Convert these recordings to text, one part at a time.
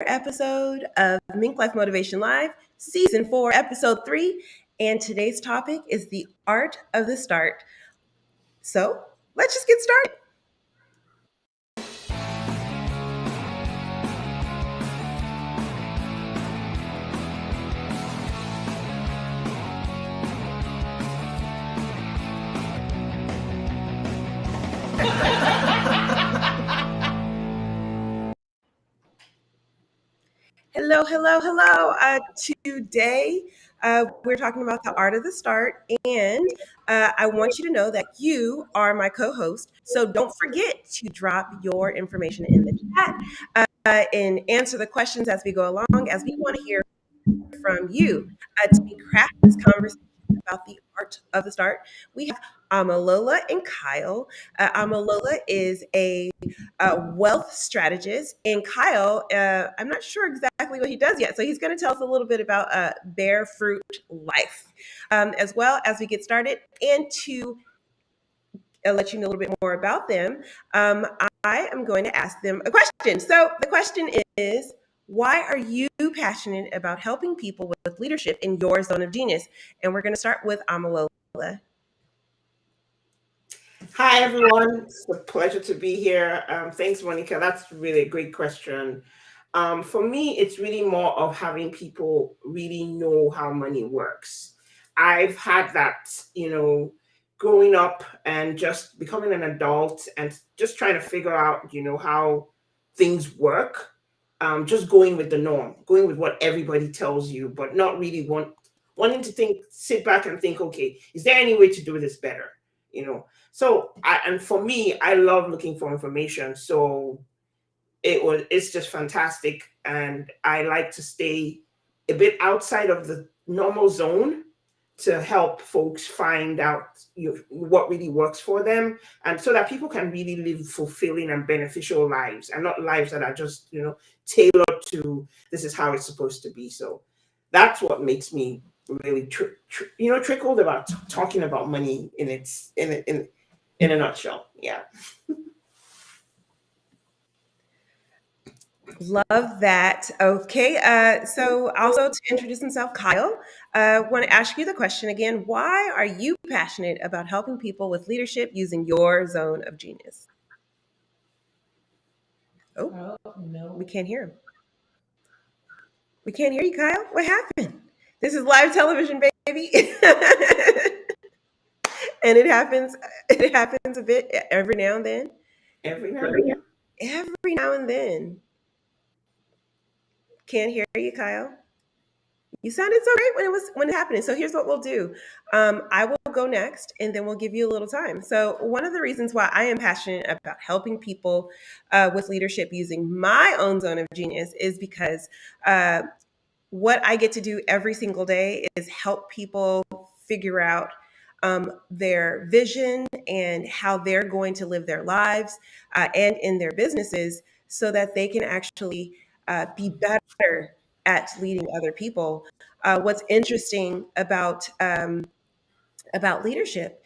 episode of MinkLife Motivation Live, Season 4, Episode 3. And today's topic is the art of the start. So let's just get started. Hello. Today, we're talking about the art of the start, and I want you to know that you are my co-host. So don't forget to drop your information in the chat and answer the questions as we go along, as we want to hear from you to craft this conversation about the art of the start. We have Omolola and Kyle. Omolola is a wealth strategist, and Kyle, I'm not sure exactly what he does yet, so he's going to tell us a little bit about Bear Fruit Life, as well as we get started, and to let you know a little bit more about them. I am going to ask them a question. So the question is, why are you passionate about helping people with leadership in your zone of genius? And we're going to start with Omolola. Hi, everyone. It's a pleasure to be here. Thanks, Monica. That's really a great question. For me, it's really more of having people really know how money works. I've had that, growing up and just becoming an adult and just trying to figure out, how things work. Just going with the norm, going with what everybody tells you, but not really wanting to sit back and think, okay, is there any way to do this better? And for me, I love looking for information. So it's just fantastic. And I like to stay a bit outside of the normal zone to help folks find out what really works for them, and so that people can really live fulfilling and beneficial lives, and not lives that are just tailored to this is how it's supposed to be. So that's what makes me really trickled about talking about money in a nutshell. Yeah. Love that. Okay. So also to introduce himself, Kyle, want to ask you the question again. Why are you passionate about helping people with leadership using your zone of genius? Oh, no. We can't hear him. We can't hear you, Kyle. What happened? This is live television, baby. And it happens a bit every now and then. Every now and then. Can't hear you, Kyle. You sounded so great when it happened. So here's what we'll do. I will go next, and then we'll give you a little time. So one of the reasons why I am passionate about helping people with leadership using my own zone of genius is because what I get to do every single day is help people figure out their vision and how they're going to live their lives and in their businesses so that they can actually be better at leading other people. What's interesting about leadership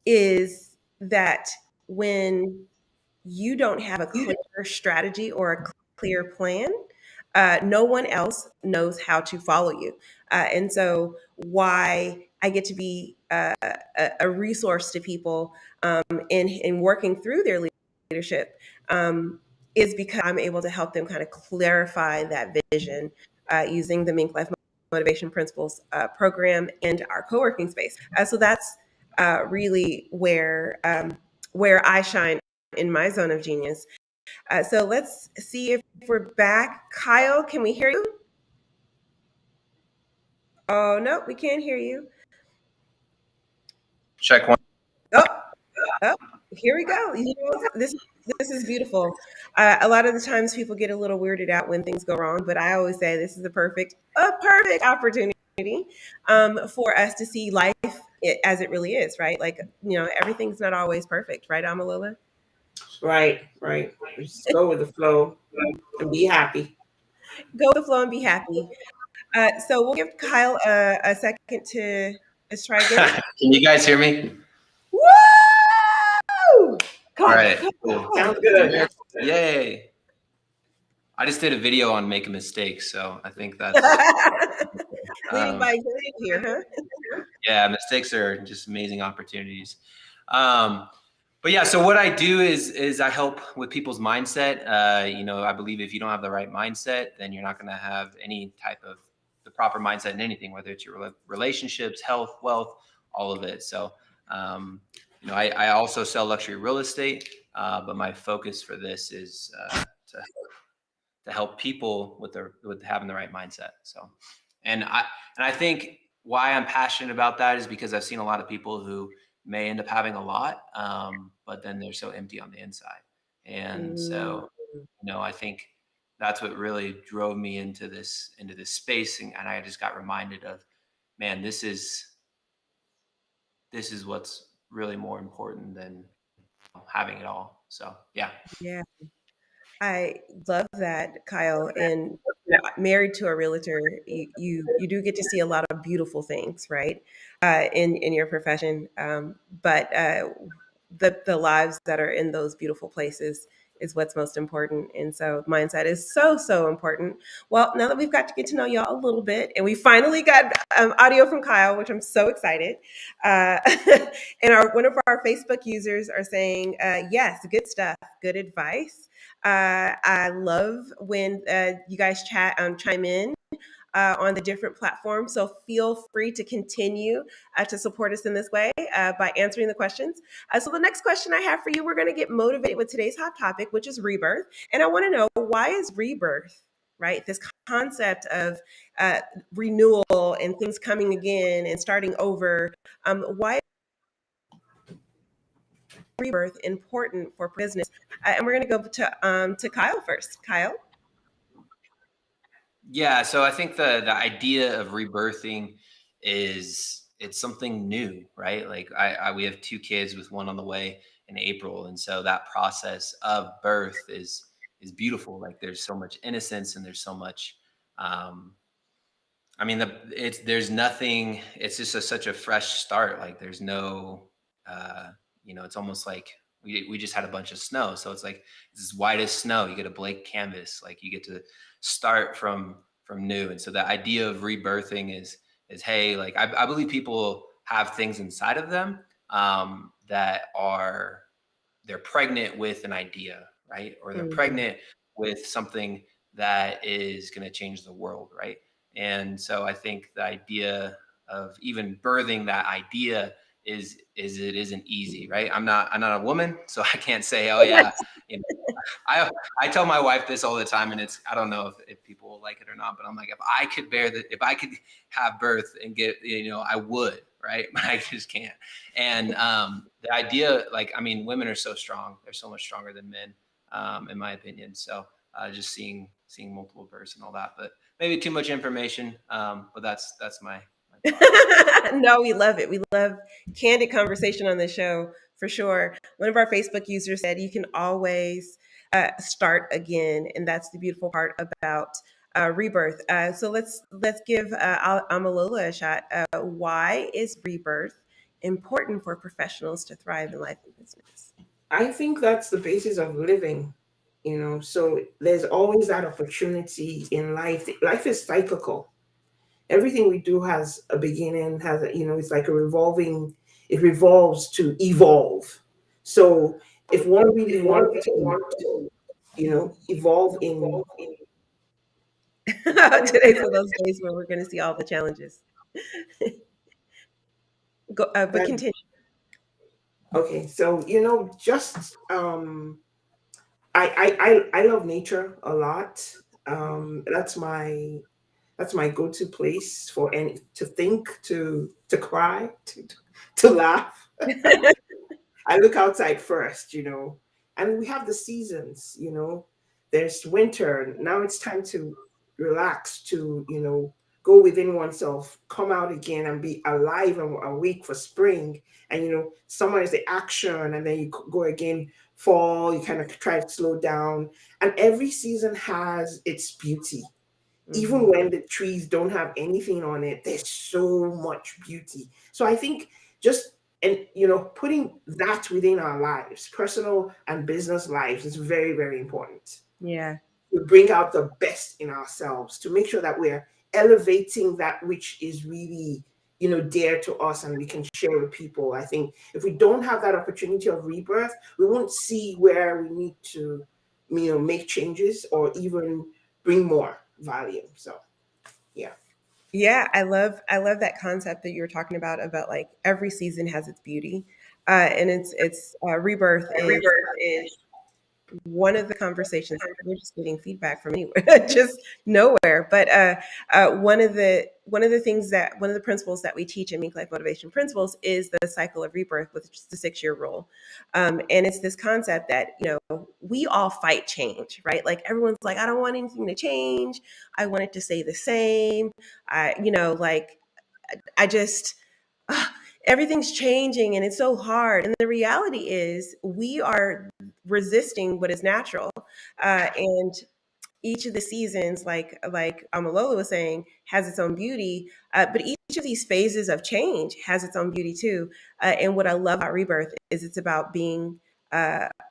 is that when you don't have a clear strategy or a clear plan, no one else knows how to follow you. And so why I get to be a resource to people in working through their leadership is because I'm able to help them kind of clarify that vision using the MinkLife Motivation Principles program and our co-working space. So that's really where I shine in my zone of genius. So let's see if we're back. Kyle, can we hear you? Oh, no, we can't hear you. Check one. Oh, here we go. This is beautiful. A lot of the times people get a little weirded out when things go wrong, but I always say this is a perfect opportunity for us to see life as it really is, right? Like, everything's not always perfect, right, Omolola? Right. Just go with the flow and be happy. Go with the flow and be happy. So we'll give Kyle a second to let's try again. Can you guys hear me? Woo! All right. Sounds good. Yay. I just did a video on making mistakes, so I think that's Leading um, by example here, huh? yeah, mistakes are just amazing opportunities. Um, but yeah, so what I do is I help with people's mindset. I believe if you don't have the right mindset, then you're not going to have any type of the proper mindset in anything, whether it's your relationships, health, wealth, all of it. So, I also sell luxury real estate, but my focus for this is to help people with having the right mindset. So, and I think why I'm passionate about that is because I've seen a lot of people who may end up having a lot, but then they're so empty on the inside. And Mm, so, I think that's what really drove me into this space, and I just got reminded of, man, this is what's really more important than having it all. So, yeah. yeah. I love that, Kyle. And married to a realtor, you do get to see a lot of beautiful things, right? In your profession, but the lives that are in those beautiful places is what's most important. And so mindset is so important. Well, now that we've got to get to know y'all a little bit, and we finally got audio from Kyle, which I'm so excited. Uh, and one of our Facebook users are saying, yes, good stuff, good advice. I love when you guys chime in on the different platforms. So feel free to continue to support us in this way by answering the questions. So the next question I have for you, we're going to get motivated with today's hot topic, which is rebirth. And I want to know, why is rebirth, right? This concept of uh, renewal and things coming again and starting over. Why is rebirth important for business? And we're going to go to Kyle first. Kyle? Yeah, so I think the idea of rebirthing is it's something new, right? Like we have two kids with one on the way in April, and so that process of birth is beautiful. Like there's so much innocence and there's so much I mean, there's nothing. It's just such a fresh start. Like there's no, it's almost like we just had a bunch of snow, so it's like it's as white as snow. You get a blank canvas. Like you get to start from new. And so the idea of rebirthing is hey, like I believe people have things inside of them that are they're pregnant with an idea, right? Or they're Mhm. pregnant with something that is going to change the world, right? And so I think the idea of even birthing that idea is it isn't easy, right? I'm not a woman, so I can't say, oh yeah, you know, I tell my wife this all the time, and I don't know if people will like it or not, but I'm like, if I could have birth and get, I would, right? But I just can't. And the idea, like, I mean, women are so strong; they're so much stronger than men, in my opinion. So just seeing multiple births and all that, but maybe too much information. But that's my thoughts. No, we love it. We love candid conversation on the show for sure. One of our Facebook users said you can always start again, and that's the beautiful part about rebirth. So let's give Omolola a shot. Why is rebirth important for professionals to thrive in life and business? I think that's the basis of living, so there's always that opportunity in life. Life is cyclical. Everything we do has a beginning, it's like it revolves to evolve. So if one really wants to, evolve in, Today's one of those days where we're going to see all the challenges. But that, continue. okay, so, just, I love nature a lot. That's my go-to place for any to think, to cry, to laugh. I look outside first, and we have the seasons. There's winter. Now it's time to relax, to, go within oneself, come out again and be alive and awake for spring. And, summer is the action, and then you go again, fall, you kind of try to slow down. And every season has its beauty. Even Mhm. when the trees don't have anything on it, there's so much beauty. So I think just and putting that within our lives, personal and business lives, is very, very important. Yeah. we bring out the best in ourselves, to make sure that we're elevating that which is really, dear to us, and we can share with people. I think if we don't have that opportunity of rebirth, we won't see where we need to, make changes or even bring more value. So, yeah. Yeah, I love that concept that you were talking about like every season has its beauty, and it's rebirth is Rebirth is one of the conversations. We're just getting feedback from anywhere, just nowhere. But one of the things that one of the principles that we teach in Mink Life Motivation Principles is the cycle of rebirth, which is the 6-year rule. And it's this concept that we all fight change, right? Like everyone's like, I don't want anything to change. I want it to stay the same. Like I just everything's changing and it's so hard. And the reality is we are resisting what is natural. And each of the seasons, like Omolola was saying, has its own beauty. But each of these phases of change has its own beauty too. And what I love about rebirth is it's about being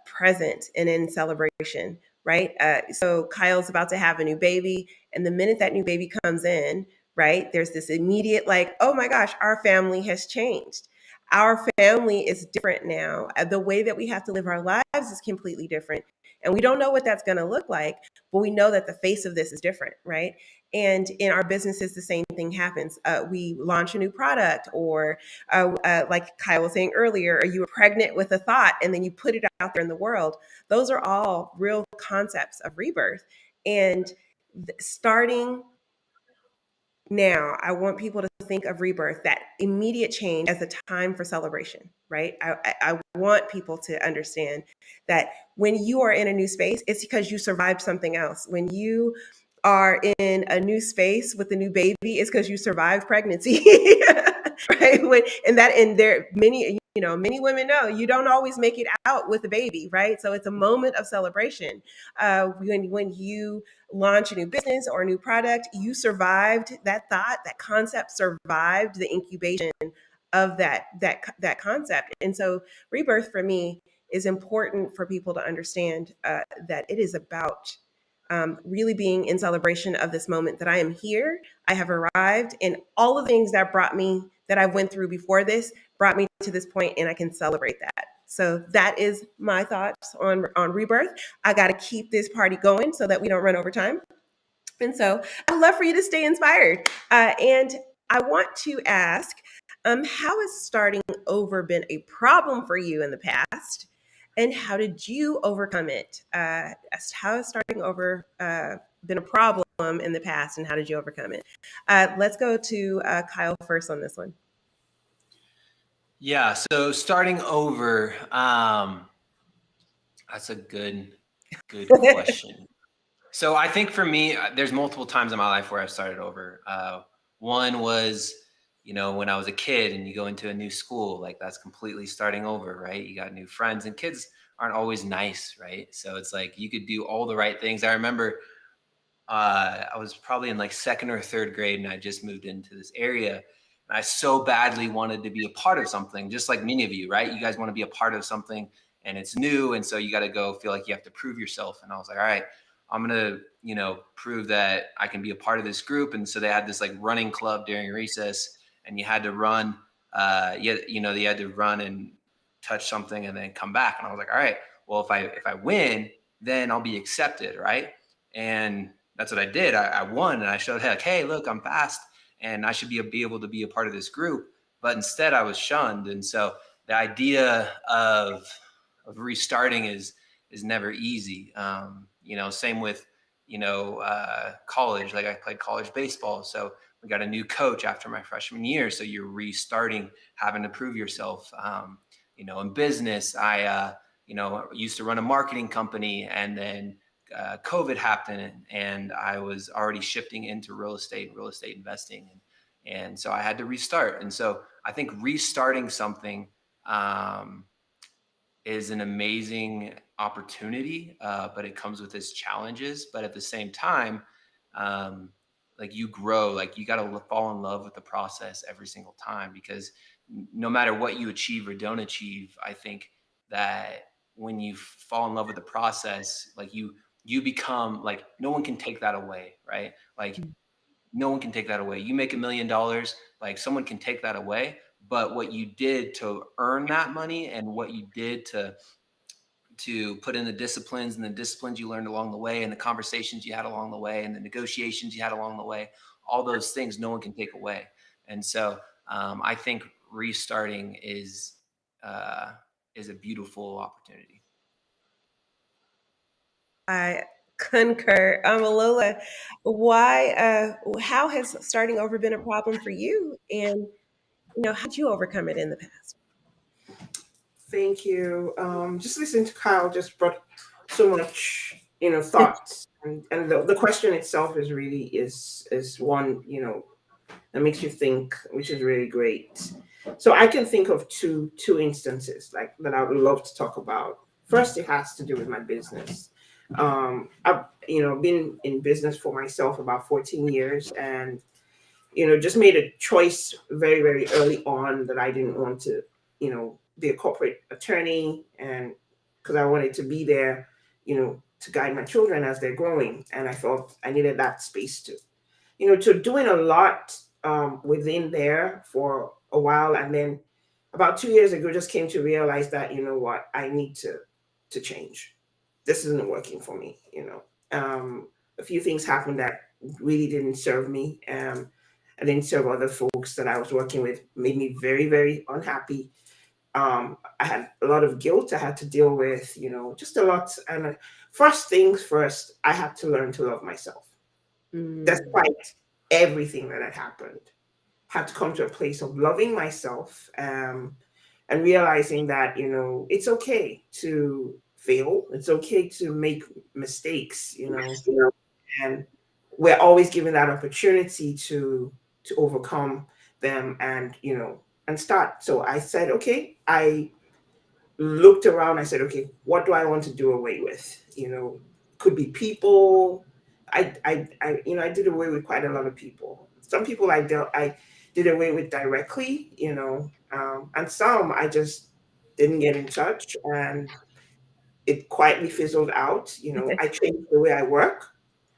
present and in celebration, right? So Kyle's about to have a new baby, and the minute that new baby comes in, right, there's this immediate like, oh my gosh, our family has changed. Our family is different now. The way that we have to live our lives is completely different. And we don't know what that's going to look like, but we know that the face of this is different, right? And in our businesses, the same thing happens. We launch a new product, or like Kyle was saying earlier, or you were pregnant with a thought and then you put it out there in the world. Those are all real concepts of rebirth. And starting now, I want people to think of rebirth, that immediate change, as a time for celebration, right? I want people to understand that when you are in a new space, it's because you survived something else. When you are in a new space with a new baby, it's because you survived pregnancy, right? And there many women know you don't always make it out with a baby, right? So it's a moment of celebration. When you launch a new business or a new product, you survived that thought, that concept survived the incubation of that concept. And so rebirth for me is important for people to understand that it is about really being in celebration of this moment, that I am here, I have arrived, and all the things that I went through before this brought me to this point, and I can celebrate that. So that is my thoughts on rebirth. I got to keep this party going so that we don't run over time. And so I'd love for you to stay inspired. And I want to ask, how has starting over been a problem for you in the past? And how did you overcome it? How has starting over been a problem in the past, and how did you overcome it? Let's go to Kyle first on this one. Yeah. So starting over, that's a good question. So I think for me, there's multiple times in my life where I've started over. One was, when I was a kid and you go into a new school, like that's completely starting over, right? You got new friends, and kids aren't always nice, right? So it's like you could do all the right things. I remember I was probably in like second or third grade, and I just moved into this area. And I so badly wanted to be a part of something, just like many of you, right? You guys want to be a part of something, and it's new. And so you got to go feel like you have to prove yourself. And I was like, all right, I'm going to, prove that I can be a part of this group. And so they had this like running club during recess, and you had to run, you had to run and touch something and then come back. And I was like, all right, well, if I win, then I'll be accepted. Right. And that's what I did. I won, and I showed, heck, hey, look, I'm fast, and I should be able to be a part of this group. But instead, I was shunned. And so the idea of restarting is never easy. Same with college. Like I played college baseball, so we got a new coach after my freshman year. So you're restarting, having to prove yourself. In business, I used to run a marketing company, and then COVID happened, and I was already shifting into real estate investing. And so I had to restart. And so I think restarting something is an amazing opportunity, but it comes with its challenges. But at the same time, like you grow, like you got to fall in love with the process every single time, because no matter what you achieve or don't achieve, I think that when you fall in love with the process, like you you become like, no one can take that away, right? Like, no one can take that away. You make $1 million, like someone can take that away, but what you did to earn that money and what you did to put in the disciplines and the disciplines you learned along the way and the conversations you had along the way and the negotiations you had along the way, all those things no one can take away. And so I think restarting is a beautiful opportunity. I concur. Omolola, how has starting over been a problem for you? And, how did you overcome it in the past? Thank you. Just listening to Kyle just brought so much, thoughts, and the question itself is one, that makes you think, which is really great. So I can think of two instances like that I would love to talk about. First, it has to do with my business. I've been in business for myself about 14 years, and just made a choice very, very early on that I didn't want to, be a corporate attorney, and because I wanted to be there, to guide my children as they're growing. And I felt I needed that space to doing a lot within there for a while. And then about 2 years ago, just came to realize that, what, I need to change. This isn't working for me. A few things happened that really didn't serve me. I didn't serve other folks that I was working with, made me very, very unhappy. I had a lot of guilt I had to deal with, just a lot. And first things first, I had to learn to love myself. Mm, Despite everything that had happened, had to come to a place of loving myself, and realizing that, it's okay to fail. It's okay to make mistakes, and we're always given that opportunity to overcome them, and start. So I said, okay, I looked around. I said, okay, what do I want to do away with? Could be people. I did away with quite a lot of people. Some people I did away with directly, and some I just didn't get in touch, and it quietly fizzled out. I changed the way I work.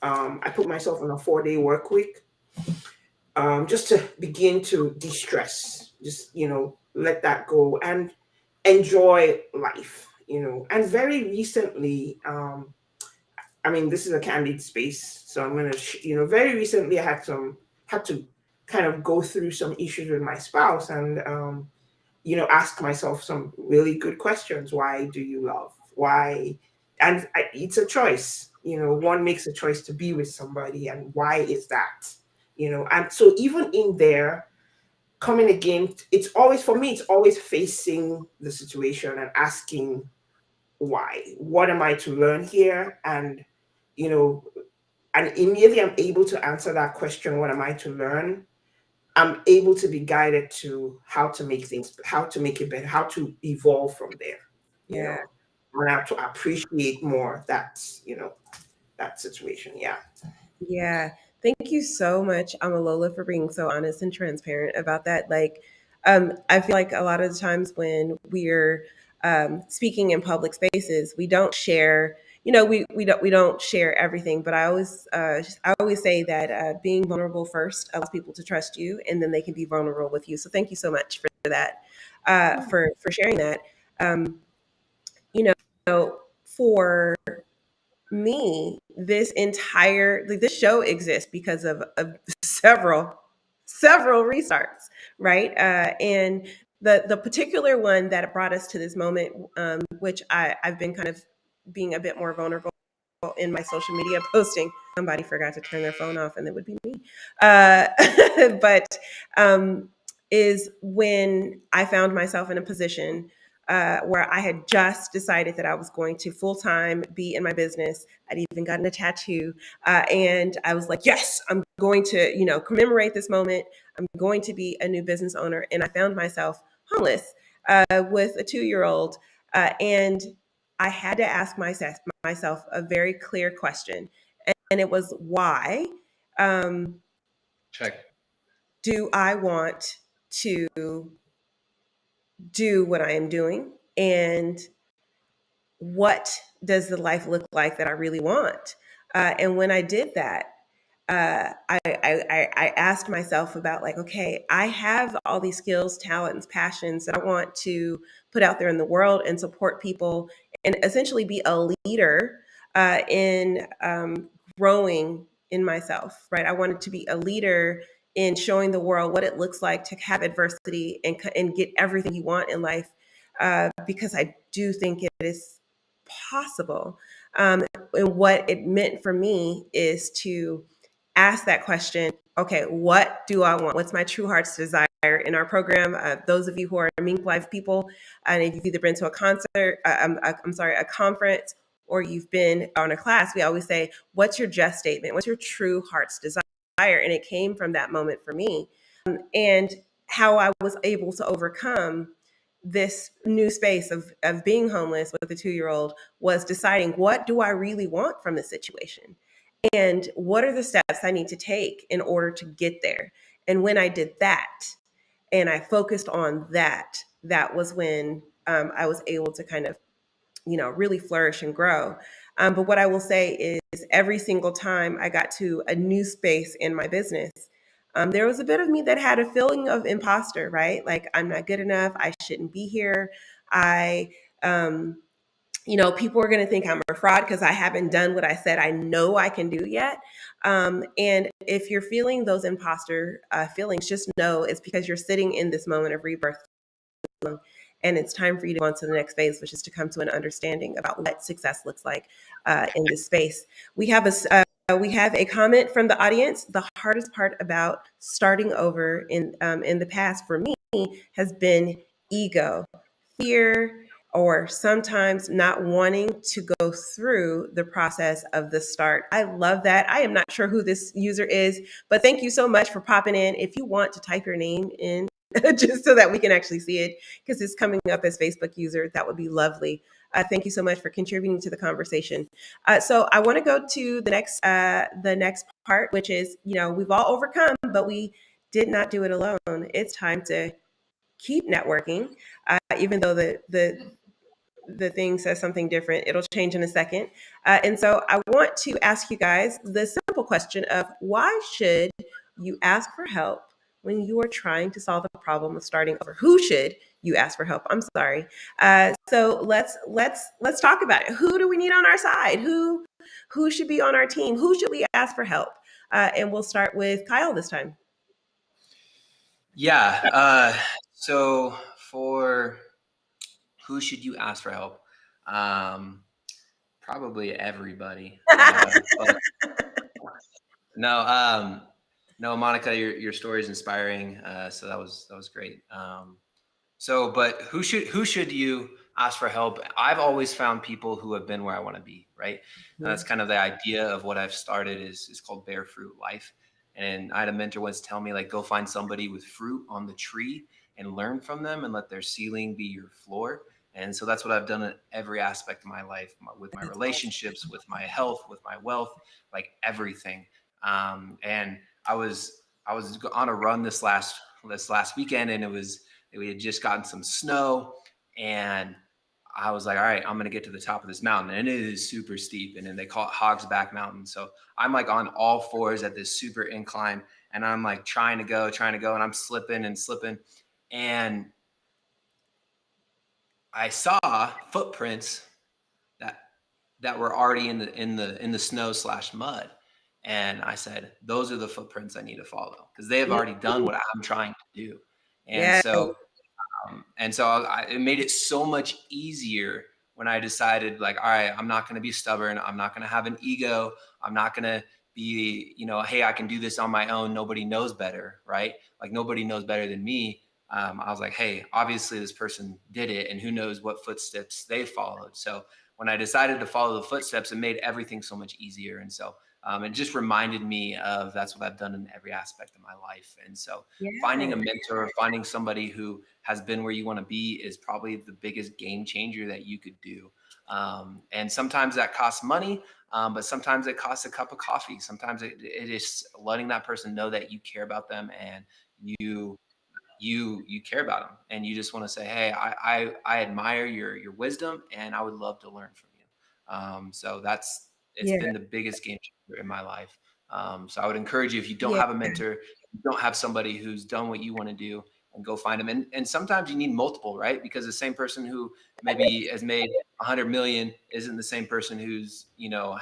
I put myself on a 4-day work week, just to begin to de-stress, just let that go and enjoy life. And very recently, I mean, this is a candid space, so I'm gonna very recently I had to kind of go through some issues with my spouse, and ask myself some really good questions. Why do you love? Why? And it's a choice. One makes a choice to be with somebody, and why is that? And so even in there, coming again, it's always, for me, it's always facing the situation and asking why. What am I to learn here? And you know, and immediately I'm able to answer that question. What am I to learn? I'm able to be guided to how to make things, how to make it better, how to evolve from there. You yeah. know, and I have to appreciate more that situation. Yeah. Yeah. Thank you so much, Amalola, for being so honest and transparent about that. Like, I feel like a lot of the times when we're speaking in public spaces, we don't share. We don't share everything. But I always say that being vulnerable first allows people to trust you, and then they can be vulnerable with you. So thank you so much for that, for sharing that. Um, you for me, this show exists because of several restarts, right? And the particular one that brought us to this moment, which I've been kind of being a bit more vulnerable in my social media posting. Somebody forgot to turn their phone off, and it would be me. Uh, but is when I found myself in a position where I had just decided that I was going to full time be in my business. I'd even gotten a tattoo, and I was like, "Yes, I'm going to, commemorate this moment. I'm going to be a new business owner." And I found myself homeless with a 2-year-old, and I had to ask myself a very clear question, and it was why um, Check. do I want to do what I am doing, and what does the life look like that I really want? And when I did that, I asked myself about like, okay, I have all these skills, talents, passions that I want to put out there in the world and support people and essentially be a leader in growing in myself, right? I wanted to be a leader in showing the world what it looks like to have adversity and get everything you want in life, because I do think it is possible. And what it meant for me is to ask that question, okay, what do I want? What's my true heart's desire? In our program, those of you who are MinkLife people, and if you've either been to a concert, a conference, or you've been on a class, we always say, what's your just statement? What's your true heart's desire? And it came from that moment for me. And how I was able to overcome this new space of being homeless with a 2-year-old was deciding, what do I really want from this situation? And what are the steps I need to take in order to get there? And when I did that and I focused on that, that was when I was able to kind of, really flourish and grow. But what I will say is every single time I got to a new space in my business, there was a bit of me that had a feeling of imposter, right? Like, I'm not good enough. I shouldn't be here. Um, people are going to think I'm a fraud because I haven't done what I said I know I can do yet. And if you're feeling those imposter feelings, just know it's because you're sitting in this moment of rebirth. And it's time for you to go on to the next phase, which is to come to an understanding about what success looks like in this space. We have a comment from the audience. The hardest part about starting over in the past for me has been ego, fear, or sometimes not wanting to go through the process of the start. I love that. I am not sure who this user is, but thank you so much for popping in. If you want to type your name in just so that we can actually see it, because it's coming up as Facebook user, that would be lovely. Thank you so much for contributing to the conversation. So I want to go to the next part, which is, we've all overcome, but we did not do it alone. It's time to keep networking, even though the thing says something different. It'll change in a second. And so I want to ask you guys the simple question of, why should you ask for help when you are trying to solve the problem of starting over? Who should you ask for help? I'm sorry. So let's talk about it. Who do we need on our side? Who should be on our team? Who should we ask for help? And we'll start with Kyle this time. Yeah. So for who should you ask for help? Probably everybody. But no, Monica, your story is inspiring. So that was great. But who should you ask for help? I've always found people who have been where I want to be, right? And that's kind of the idea of what I've started is called Bear Fruit Life. And I had a mentor once tell me, like, go find somebody with fruit on the tree and learn from them and let their ceiling be your floor. And so that's what I've done in every aspect of my life, with my relationships, with my health, with my wealth, like everything. And I was on a run this last weekend, and we had just gotten some snow, and I was like, all right, I'm going to get to the top of this mountain. And it is super steep. And then they call it Hog's Back Mountain. So I'm like on all fours at this super incline, and I'm like trying to go. And I'm slipping. And I saw footprints that were already in the snow / mud. And I said, those are the footprints I need to follow, because they have already done what I'm trying to do. And so it made it so much easier when I decided, like, all right, I'm not going to be stubborn. I'm not going to have an ego. I'm not going to be, hey, I can do this on my own. Nobody knows better, right? Like, nobody knows better than me. I was like, hey, obviously this person did it, and who knows what footsteps they followed. So when I decided to follow the footsteps, it made everything so much easier. And so it just reminded me of, that's what I've done in every aspect of my life. And so finding a mentor, finding somebody who has been where you want to be, is probably the biggest game changer that you could do. And sometimes that costs money, but sometimes it costs a cup of coffee. Sometimes it is letting that person know that you care about them, and you you care about them, and you just want to say, hey, I admire your wisdom, and I would love to learn from you. So it's Yeah. been the biggest game changer in my life. So I would encourage you, if you don't Yeah. have a mentor, you don't have somebody who's done what you want to do, and go find them. And sometimes you need multiple, right? Because the same person who maybe has made 100 million isn't the same person who's,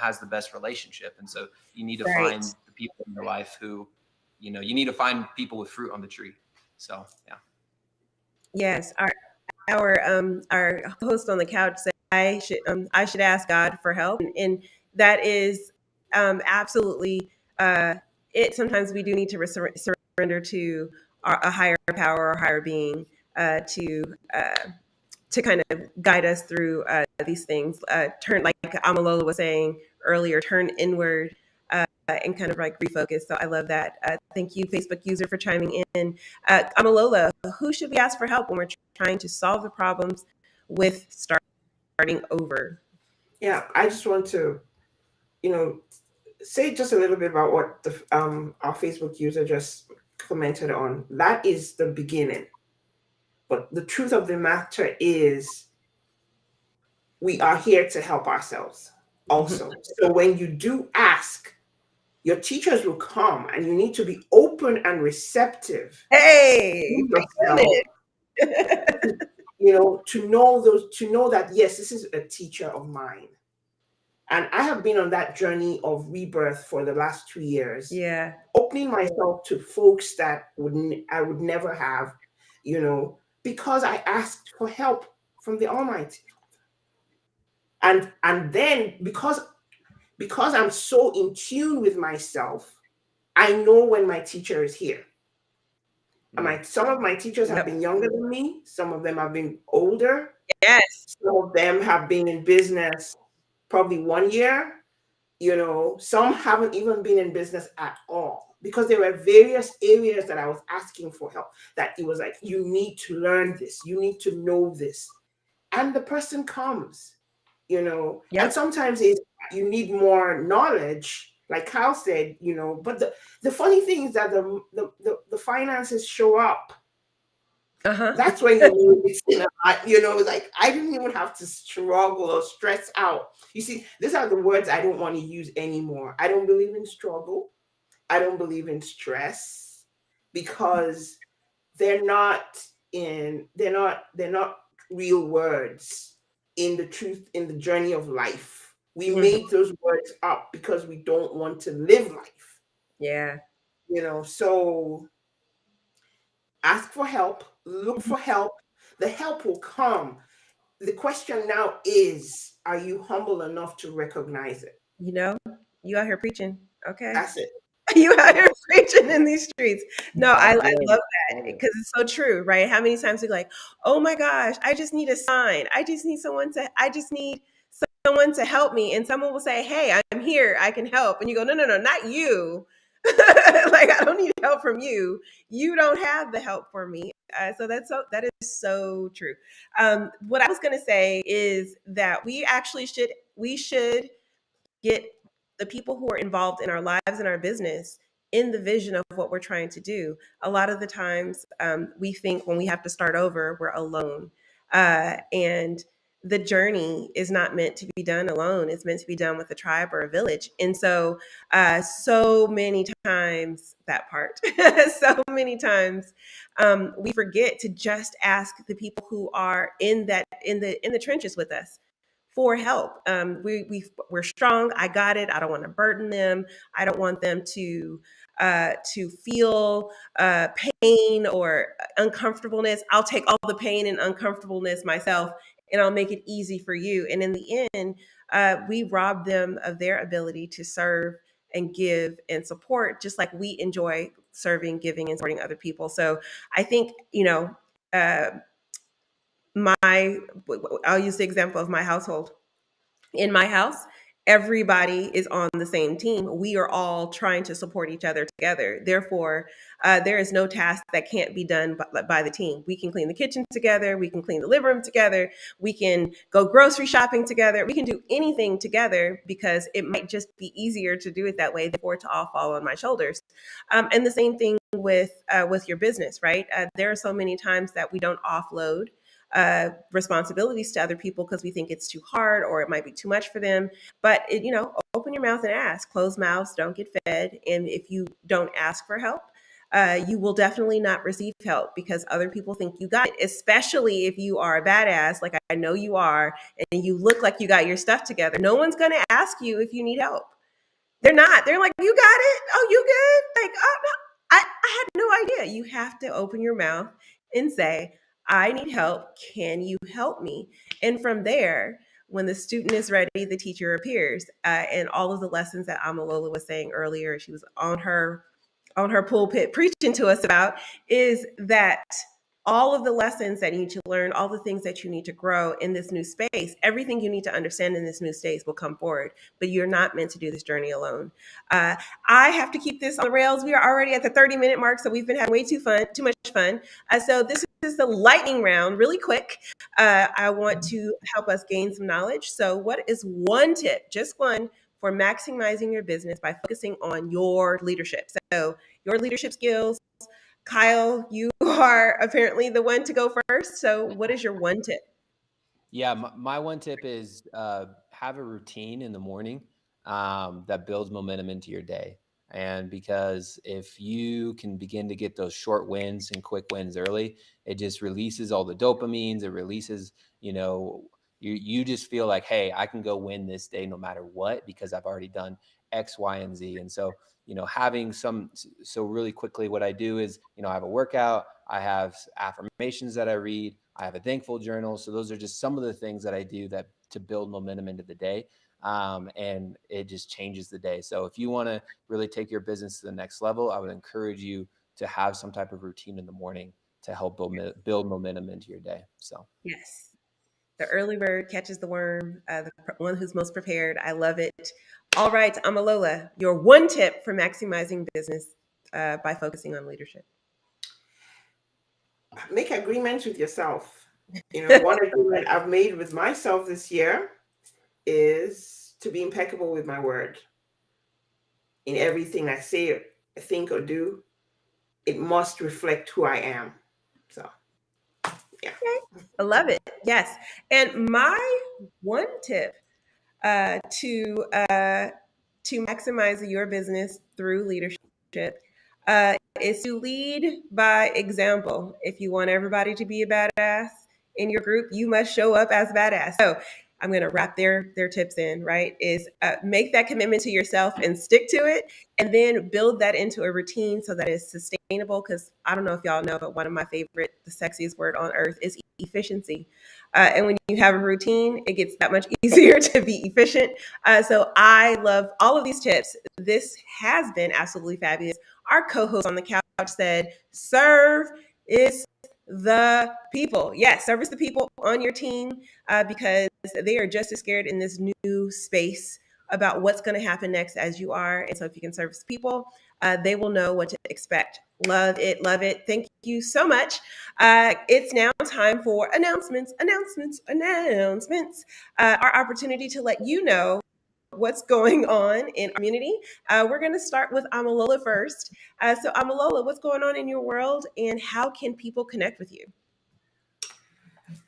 has the best relationship. And so you need to Right. find the people in your life who, you need to find people with fruit on the tree. So, yeah. Yes. Our host on the couch said I should ask God for help, and that is absolutely it. Sometimes we do need to surrender to a higher power or higher being uh, to kind of guide us through these things. Turn, like Omolola was saying earlier, turn inward and kind of like refocus. So I love that. Thank you, Facebook user, for chiming in. Omolola, who should we ask for help when we're trying to solve the problems with starting over? Yeah, I just want to, say just a little bit about what our Facebook user just commented on. That is the beginning. But the truth of the matter is, we are here to help ourselves also. So when you do ask, your teachers will come, and you need to be open and receptive Hey, to yourself, to know that, yes, this is a teacher of mine. And I have been on that journey of rebirth for the last 2 years, yeah, opening myself to folks that I would never have, because I asked for help from the Almighty. And then, because I'm so in tune with myself, I know when my teacher is here. Some of my teachers have yep, been younger than me, some of them have been older, yes, some of them have been in business probably 1 year. Some haven't even been in business at all, because there were various areas that I was asking for help, that it was like, you need to learn this, you need to know this. And the person comes, and yep, sometimes you need more knowledge, like Kyle said, but the funny thing is that the finances show up. uh-huh, That's when you need it. Like, I didn't even have to struggle or stress out. You see, these are the words I don't want to use anymore. I don't believe in struggle. I don't believe in stress, because they're not real words in the truth, in the journey of life. We mhm, made those words up because we don't want to live life. yeah, So ask for help, look for help. The help will come. The question now is, are you humble enough to recognize it? you know, you out here preaching, okay? That's it. You out here preaching in these streets. No, I That's love good. that because it's so true, right? How many times we like, oh my gosh, I just need a sign. I just need someone to help me. And someone will say, hey, I'm here. I can help. And you go, no, no, no, not you. Like, I don't need help from you. You don't have the help for me. That is so true. What I was going to say is that we should get the people who are involved in our lives and our business in the vision of what we're trying to do. A lot of the times, we think when we have to start over, we're alone. And the journey is not meant to be done alone. It's meant to be done with a tribe or a village. And so, so many times that part, so many times, we forget to just ask the people who are in the trenches with us for help. We're strong. I got it. I don't want to burden them. I don't want them to feel pain or uncomfortableness. I'll take all the pain and uncomfortableness myself, and I'll make it easy for you. And in the end, we rob them of their ability to serve and give and support, just like we enjoy serving, giving, and supporting other people. So I think, uh, my I'll use the example of my household. In my house, everybody is on the same team. We are all trying to support each other together. Therefore, there is no task that can't be done by the team. We can clean the kitchen together. We can clean the living room together. We can go grocery shopping together. We can do anything together because it might just be easier to do it that way. Therefore, to all fall on my shoulders. And the same thing with your business, right? There are so many times that we don't offload responsibilities to other people because we think it's too hard or it might be too much for them. But open your mouth and ask. Closed mouths don't get fed. And if you don't ask for help, you will definitely not receive help because other people think you got it, especially if you are a badass, like I know you are, and you look like you got your stuff together. No one's going to ask you if you need help. They're not. They're like, you got it? Oh, you good? Like, oh, no. I had no idea. You have to open your mouth and say, I need help. Can you help me? And from there, when the student is ready, the teacher appears. And all of the lessons that Omolola was saying earlier, she was on her pulpit preaching to us about, is that all of the lessons that you need to learn, all the things that you need to grow in this new space, everything you need to understand in this new space will come forward. But you're not meant to do this journey alone. I have to keep this on the rails. We are already at the 30-minute mark, so we've been having way too much fun. So this is the lightning round, really quick. I want to help us gain some knowledge. So what is one tip, just one, for maximizing your business by focusing on your leadership? So your leadership skills. Kyle, you are apparently the one to go first. So what is your one tip? Yeah, my one tip is have a routine in the morning that builds momentum into your day. And because if you can begin to get those short wins and quick wins early, it just releases all the dopamines. It releases, you just feel like, hey, I can go win this day no matter what because I've already done X, Y, and Z. And so, having so really quickly, what I do is, I have a workout, I have affirmations that I read, I have a thankful journal. So those are just some of the things that I do to build momentum into the day. And it just changes the day. So if you want to really take your business to the next level, I would encourage you to have some type of routine in the morning to help build momentum into your day. So yes, the early bird catches the worm. The one who's most prepared. I love it. All right, Omolola, your one tip for maximizing business by focusing on leadership. Make agreements with yourself. One agreement I've made with myself this year is to be impeccable with my word. In everything I say, think, or do, it must reflect who I am. So, yeah. Okay. I love it. Yes. And my one tip to maximize your business through leadership is to lead by example. If you want everybody to be a badass in your group, you must show up as badass. So I'm going to wrap their tips in, right? Is make that commitment to yourself and stick to it, and then build that into a routine so that it's sustainable. Because I don't know if y'all know, but one of my favorite, the sexiest word on earth is efficiency. And when you have a routine, it gets that much easier to be efficient. So I love all of these tips. This has been absolutely fabulous. Our co-host on the couch said, serve is the people. Yes, service the people on your team because they are just as scared in this new space about what's going to happen next as you are. And so if you can service people, they will know what to expect. Love it. Love it. Thank you so much. It's now time for announcements. Our opportunity to let you know what's going on in our community. We're going to start with Omolola first. So Omolola, what's going on in your world and how can people connect with you?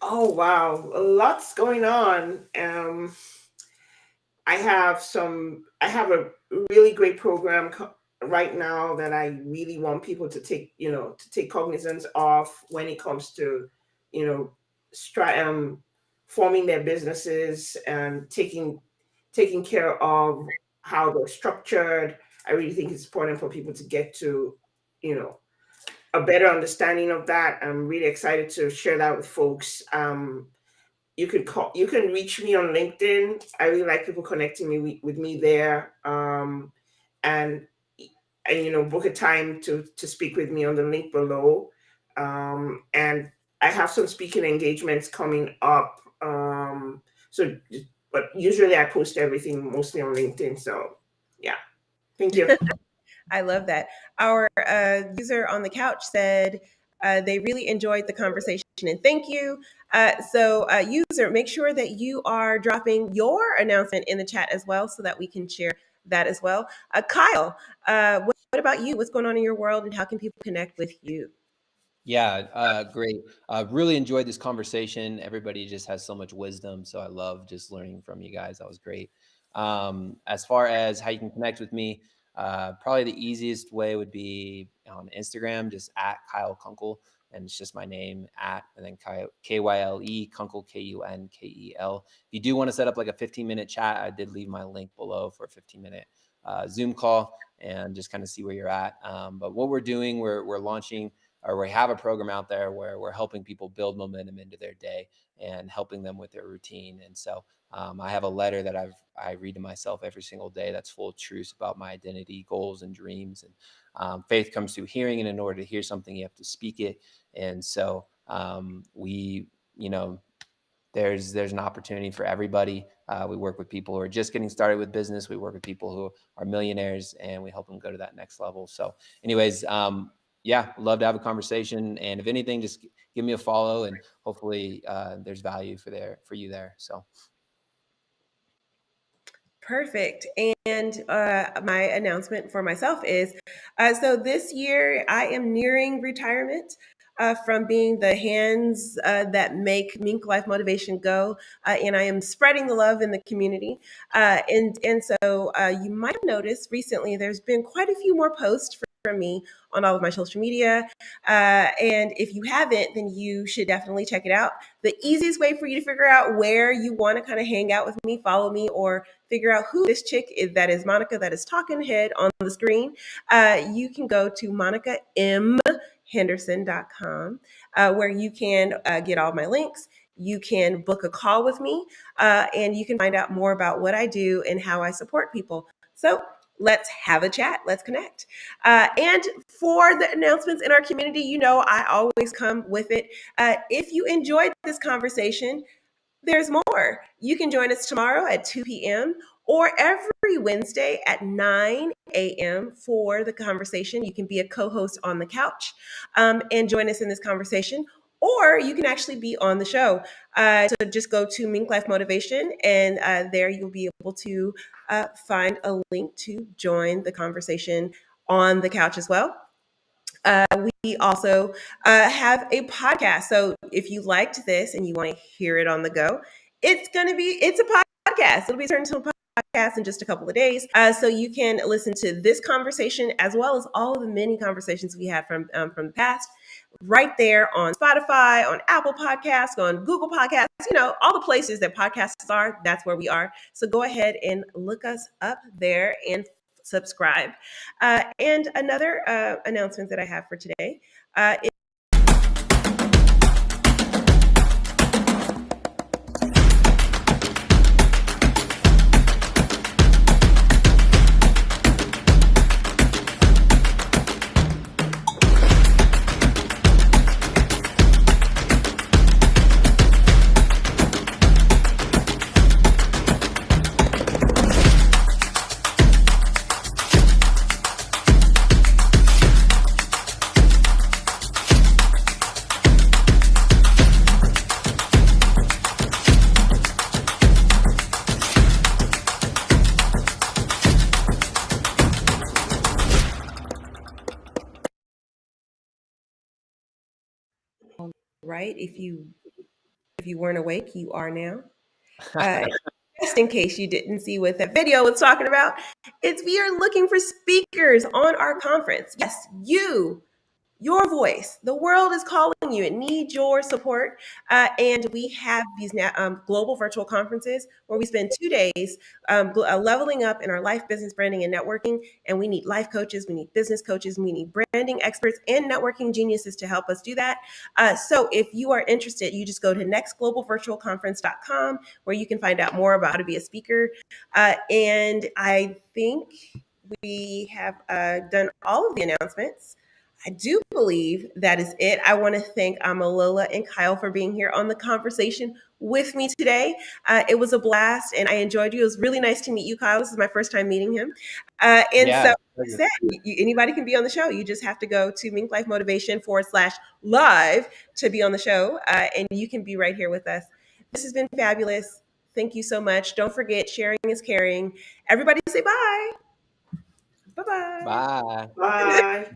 Oh, wow. Lots going on. I have a really great program right now that I really want people to take cognizance of when it comes to, forming their businesses and taking care of how they're structured. I really think it's important for people to get to, a better understanding of that. I'm really excited to share that with folks. You can reach me on LinkedIn. I really like people connecting me with me there. And book a time to speak with me on the link below. And I have some speaking engagements coming up. So but usually I post everything mostly on LinkedIn. So yeah, thank you. I love that. Our user on the couch said they really enjoyed the conversation and thank you. User, make sure that you are dropping your announcement in the chat as well so that we can share that as well. Kyle, what about you? What's going on in your world and how can people connect with you? Yeah, great. Really enjoyed this conversation. Everybody just has so much wisdom. So I love just learning from you guys. That was great. As far as how you can connect with me, probably the easiest way would be on Instagram, just at Kyle Kunkel. And it's just my name at, and then Kyle, Kunkel, Kunkel. If you do want to set up like a 15-minute chat, I did leave my link below for a 15-minute Zoom call and just kind of see where you're at. But what we're doing, we're launching, or we have a program out there where we're helping people build momentum into their day and helping them with their routine. And so I have a letter that I read to myself every single day that's full of truths about my identity, goals, and dreams. And faith comes through hearing, and in order to hear something, you have to speak it. And so there's an opportunity for everybody. We work with people who are just getting started with business. We work with people who are millionaires, and we help them go to that next level. So anyways, yeah, love to have a conversation. And if anything, just give me a follow, and hopefully there's value for you there. So. Perfect. And my announcement for myself is so this year I am nearing retirement from being the hands that make MinkLife Motivation go. And I am spreading the love in the community. So you might have noticed recently there's been quite a few more posts from me on all of my social media. And if you haven't, then you should definitely check it out. The easiest way for you to figure out where you want to kind of hang out with me, follow me, or figure out who this chick is, that is Monica, that is talking head on the screen, you can go to monicamhenderson.com, where you can get all my links. You can book a call with me, and you can find out more about what I do and how I support people. So let's have a chat. Let's connect. And for the announcements in our community, you know, I always come with it. If you enjoyed this conversation, there's more. You can join us tomorrow at 2 p.m. or every Wednesday at 9 a.m. for the conversation. You can be a co-host on the couch and join us in this conversation, or you can actually be on the show. So just go to MinkLife Motivation, and there you'll be able to find a link to join the conversation on the couch as well. We also have a podcast. So if you liked this and you want to hear it on the go, it's a podcast. It'll be turned into a podcast in just a couple of days. So you can listen to this conversation as well as all of the many conversations we had from the past right there on Spotify, on Apple Podcasts, on Google Podcasts, you know, all the places that podcasts are, that's where we are. So go ahead and look us up there and subscribe. And another announcement that I have for today is right. If you weren't awake, you are now. Just in case you didn't see what that video was talking about, we are looking for speakers on our conference. Yes, your voice. The world is calling you. It needs your support. And we have these global virtual conferences where we spend 2 days leveling up in our life, business, branding, and networking. And we need life coaches, we need business coaches, we need branding experts and networking geniuses to help us do that. So if you are interested, you just go to nextglobalvirtualconference.com where you can find out more about how to be a speaker. And I think we have done all of the announcements. I do believe that is it. I want to thank Omolola and Kyle for being here on the conversation with me today. It was a blast and I enjoyed you. It was really nice to meet you, Kyle. This is my first time meeting him. And so, Yeah. like I said, anybody can be on the show. You just have to go to MinkLife Motivation /live to be on the show. And you can be right here with us. This has been fabulous. Thank you so much. Don't forget, sharing is caring. Everybody say bye. Bye-bye. Bye. Bye.